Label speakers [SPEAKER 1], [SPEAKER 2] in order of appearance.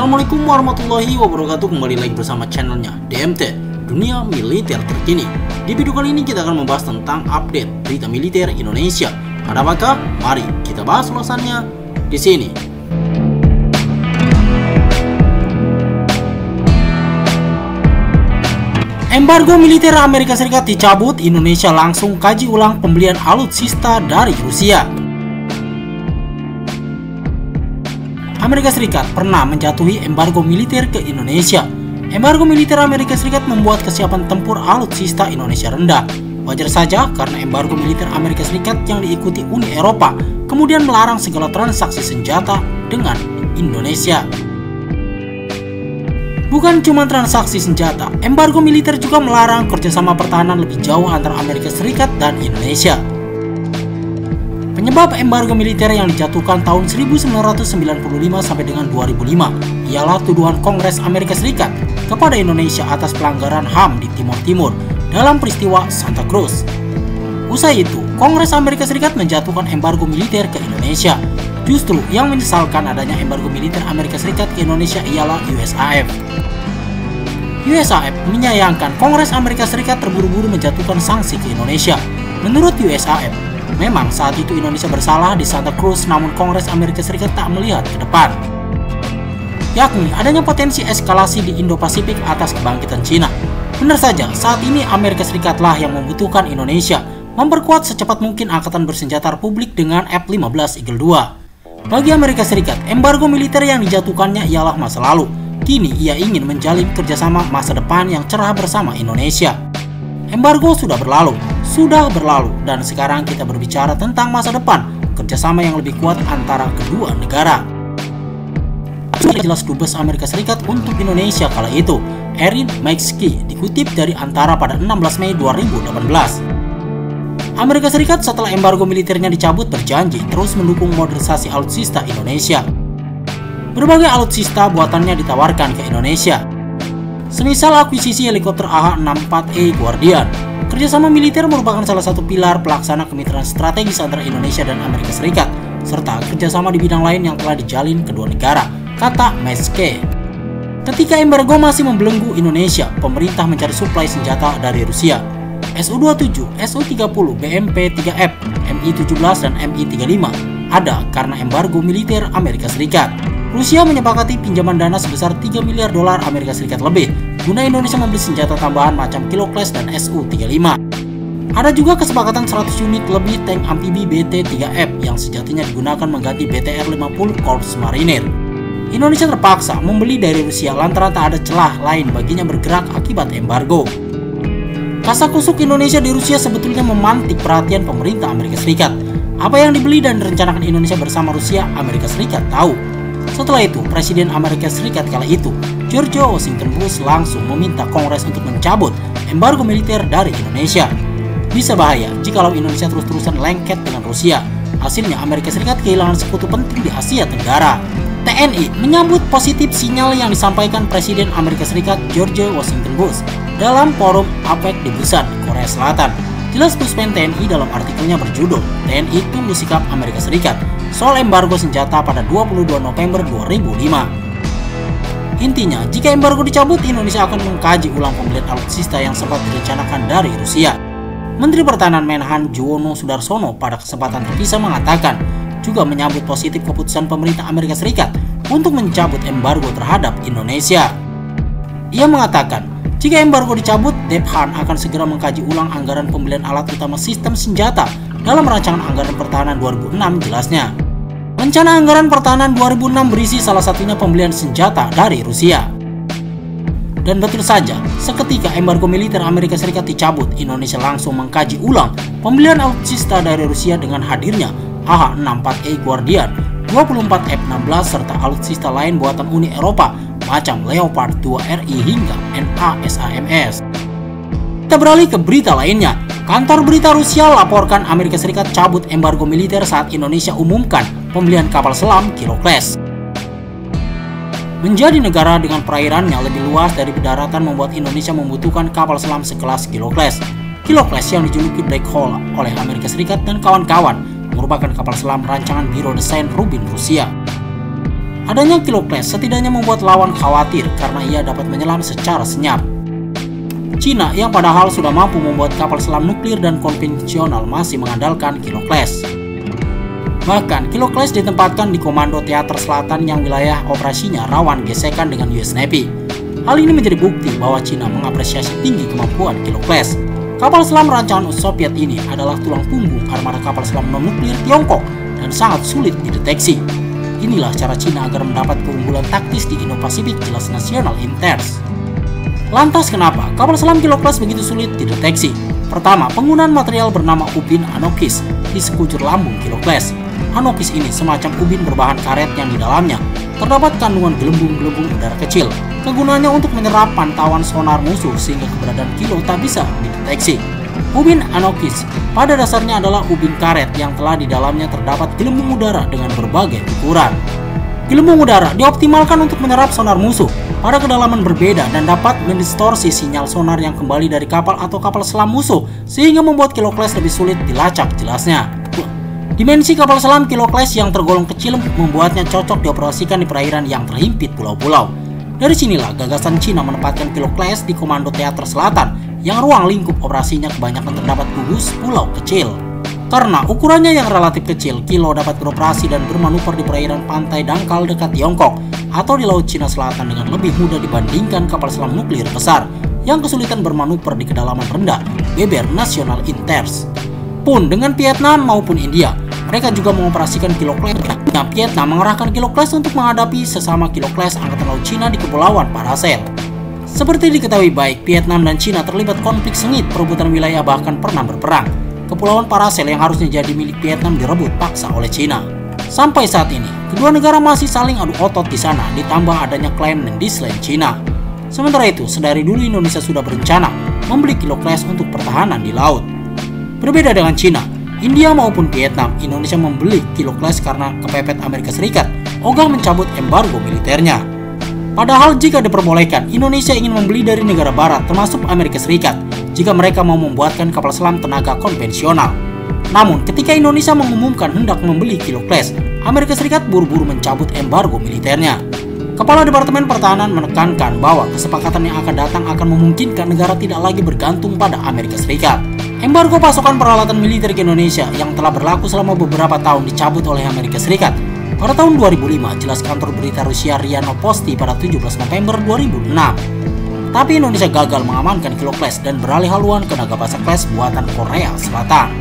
[SPEAKER 1] Assalamualaikum warahmatullahi wabarakatuh. Kembali lagi bersama channelnya DMT, Dunia Militer Terkini. Di video kali ini kita akan membahas tentang update berita militer Indonesia. Ada apakah? Mari kita bahas ulasannya di sini. Embargo militer Amerika Serikat dicabut, Indonesia langsung kaji ulang pembelian alutsista dari Rusia. Amerika Serikat pernah menjatuhi embargo militer ke Indonesia. Embargo militer Amerika Serikat membuat kesiapan tempur alutsista Indonesia rendah. Wajar saja karena embargo militer Amerika Serikat yang diikuti Uni Eropa kemudian melarang segala transaksi senjata dengan Indonesia. Bukan cuma transaksi senjata, embargo militer juga melarang kerjasama pertahanan lebih jauh antara Amerika Serikat dan Indonesia. Penyebab embargo militer yang dijatuhkan tahun 1995 sampai dengan 2005 ialah tuduhan Kongres Amerika Serikat kepada Indonesia atas pelanggaran HAM di Timor Timur dalam peristiwa Santa Cruz. Usai itu, Kongres Amerika Serikat menjatuhkan embargo militer ke Indonesia. Justru yang menyesalkan adanya embargo militer Amerika Serikat ke Indonesia ialah USAF. USAF menyayangkan Kongres Amerika Serikat terburu-buru menjatuhkan sanksi ke Indonesia. Menurut USAF, memang saat itu Indonesia bersalah di Santa Cruz, namun Kongres Amerika Serikat tak melihat ke depan, yakni adanya potensi eskalasi di Indo-Pasifik atas kebangkitan Cina. Benar saja, saat ini Amerika Serikatlah yang membutuhkan Indonesia memperkuat secepat mungkin angkatan bersenjata Republik dengan F-15 Eagle II. Bagi Amerika Serikat, embargo militer yang dijatuhkannya ialah masa lalu. Kini ia ingin menjalin kerjasama masa depan yang cerah bersama Indonesia. Embargo sudah berlalu, dan sekarang kita berbicara tentang masa depan, kerjasama yang lebih kuat antara kedua negara. Sudah jelas Dubes Amerika Serikat untuk Indonesia kala itu, Erin McSkey, dikutip dari Antara pada 16 Mei 2018. Amerika Serikat setelah embargo militernya dicabut berjanji terus mendukung modernisasi alutsista Indonesia. Berbagai alutsista buatannya ditawarkan ke Indonesia, semisal akuisisi helikopter AH-64E Guardian. Kerjasama militer merupakan salah satu pilar pelaksana kemitraan strategis antara Indonesia dan Amerika Serikat, serta kerjasama di bidang lain yang telah dijalin kedua negara, kata McSkey. Ketika embargo masih membelenggu Indonesia, pemerintah mencari suplai senjata dari Rusia. Su-27, Su-30, BMP-3F, Mi-17, dan Mi-35 ada karena embargo militer Amerika Serikat. Rusia menyepakati pinjaman dana sebesar 3 miliar dolar Amerika Serikat lebih guna Indonesia membeli senjata tambahan macam Kiloclass dan Su-35. Ada juga kesepakatan 100 unit lebih tank amfibi BT-3F yang sejatinya digunakan mengganti BTR-50 Korps Marinir. Indonesia terpaksa membeli dari Rusia lantaran tak ada celah lain baginya bergerak akibat embargo. Kasakusuk Indonesia di Rusia sebetulnya memantik perhatian pemerintah Amerika Serikat. Apa yang dibeli dan direncanakan Indonesia bersama Rusia, Amerika Serikat tahu. Setelah itu, Presiden Amerika Serikat kala itu, George Washington Bush, langsung meminta Kongres untuk mencabut embargo militer dari Indonesia. Bisa bahaya jikalau Indonesia terus-terusan lengket dengan Rusia. Hasilnya Amerika Serikat kehilangan sekutu penting di Asia Tenggara. TNI menyambut positif sinyal yang disampaikan Presiden Amerika Serikat George Washington Bush dalam forum APEC di Busan, Korea Selatan. Jelas Puspen TNI dalam artikelnya berjudul TNI Tunggu Sikap Amerika Serikat soal embargo senjata pada 22 November 2005. Intinya, jika embargo dicabut, Indonesia akan mengkaji ulang pembelian alutsista yang sempat direncanakan dari Rusia. Menteri Pertahanan Menhan Juwono Sudarsono pada kesempatan terpisah mengatakan juga menyambut positif keputusan pemerintah Amerika Serikat untuk mencabut embargo terhadap Indonesia. Ia mengatakan, jika embargo dicabut, Dephan akan segera mengkaji ulang anggaran pembelian alat utama sistem senjata dalam rancangan anggaran pertahanan 2006, jelasnya. Rencana anggaran pertahanan 2006 berisi salah satunya pembelian senjata dari Rusia. Dan betul saja, seketika embargo militer Amerika Serikat dicabut, Indonesia langsung mengkaji ulang pembelian alutsista dari Rusia dengan hadirnya AH-64E Guardian, 24 F-16 serta alutsista lain buatan Uni Eropa macam Leopard 2 RI hingga NASAMS. Kita beralih ke berita lainnya. Kantor berita Rusia laporkan Amerika Serikat cabut embargo militer saat Indonesia umumkan pembelian kapal selam Kiloclass. Menjadi negara dengan perairan yang lebih luas dari daratan membuat Indonesia membutuhkan kapal selam sekelas Kiloclass. Kiloclass yang dijuluki Black Hole oleh Amerika Serikat dan kawan-kawan merupakan kapal selam rancangan Biro Desain Rubin Rusia. Adanya Kilo Clash setidaknya membuat lawan khawatir karena ia dapat menyelam secara senyap. Cina yang padahal sudah mampu membuat kapal selam nuklir dan konvensional masih mengandalkan Kilo Clash. Bahkan Kilo Clash ditempatkan di Komando Teater Selatan yang wilayah operasinya rawan gesekan dengan US Navy. Hal ini menjadi bukti bahwa Cina mengapresiasi tinggi kemampuan Kilo Clash. Kapal selam rancangan Soviet ini adalah tulang punggung armada kapal selam non-nuklir Tiongkok dan sangat sulit dideteksi. Inilah cara Cina agar mendapat keunggulan taktis di Indo-Pasifik jelas nasional interest. Lantas kenapa kapal selam Kilo Clash begitu sulit dideteksi? Pertama, penggunaan material bernama ubin anokis di sekujur lambung Kilo Clash. Anokis ini semacam ubin berbahan karet yang di dalamnya terdapat kandungan gelembung-gelembung udara kecil. Kegunaannya untuk menyerap pantauan sonar musuh sehingga keberadaan Kilo tak bisa dideteksi. Ubin anokis pada dasarnya adalah ubin karet yang telah di dalamnya terdapat gelembung udara dengan berbagai ukuran. Gelembung udara dioptimalkan untuk menyerap sonar musuh pada kedalaman berbeda dan dapat mendistorsi sinyal sonar yang kembali dari kapal atau kapal selam musuh sehingga membuat Kilo Clash lebih sulit dilacak jelasnya. Dimensi kapal selam Kilo Clash yang tergolong kecil membuatnya cocok dioperasikan di perairan yang terhimpit pulau-pulau. Dari sinilah gagasan Cina menempatkan Kilo Clash di Komando Teater Selatan yang ruang lingkup operasinya kebanyakan terdapat gugus pulau kecil. Karena ukurannya yang relatif kecil, Kilo dapat beroperasi dan bermanuver di perairan pantai dangkal dekat Tiongkok atau di Laut Cina Selatan dengan lebih mudah dibandingkan kapal selam nuklir besar yang kesulitan bermanuver di kedalaman rendah, beber nasional interest. Pun dengan Vietnam maupun India, mereka juga mengoperasikan Kilo Clash. Vietnam mengerahkan Kilo Clash untuk menghadapi sesama Kilo Clash Angkatan Laut Cina di Kepulauan Paracel. Seperti diketahui baik, Vietnam dan Cina terlibat konflik sengit perebutan wilayah bahkan pernah berperang. Kepulauan Paracel yang harusnya jadi milik Vietnam direbut paksa oleh Cina. Sampai saat ini, kedua negara masih saling adu otot di sana ditambah adanya klaim dan dislain Cina. Sementara itu, sedari dulu Indonesia sudah berencana membeli Kilo Clash untuk pertahanan di laut. Berbeda dengan Cina, India maupun Vietnam, Indonesia membeli Kilo Clash karena kepepet Amerika Serikat ogah mencabut embargo militernya. Padahal jika diperbolehkan, Indonesia ingin membeli dari negara barat termasuk Amerika Serikat jika mereka mau membuatkan kapal selam tenaga konvensional. Namun ketika Indonesia mengumumkan hendak membeli Kilo Clash, Amerika Serikat buru-buru mencabut embargo militernya. Kepala Departemen Pertahanan menekankan bahwa kesepakatan yang akan datang akan memungkinkan negara tidak lagi bergantung pada Amerika Serikat. Embargo pasokan peralatan militer ke Indonesia yang telah berlaku selama beberapa tahun dicabut oleh Amerika Serikat. Pada tahun 2005, jelas kantor berita Rusia RIA Novosti pada 17 November 2006. Tapi Indonesia gagal mengamankan Kilo Clash dan beralih haluan ke Nagapasa Clash buatan Korea Selatan.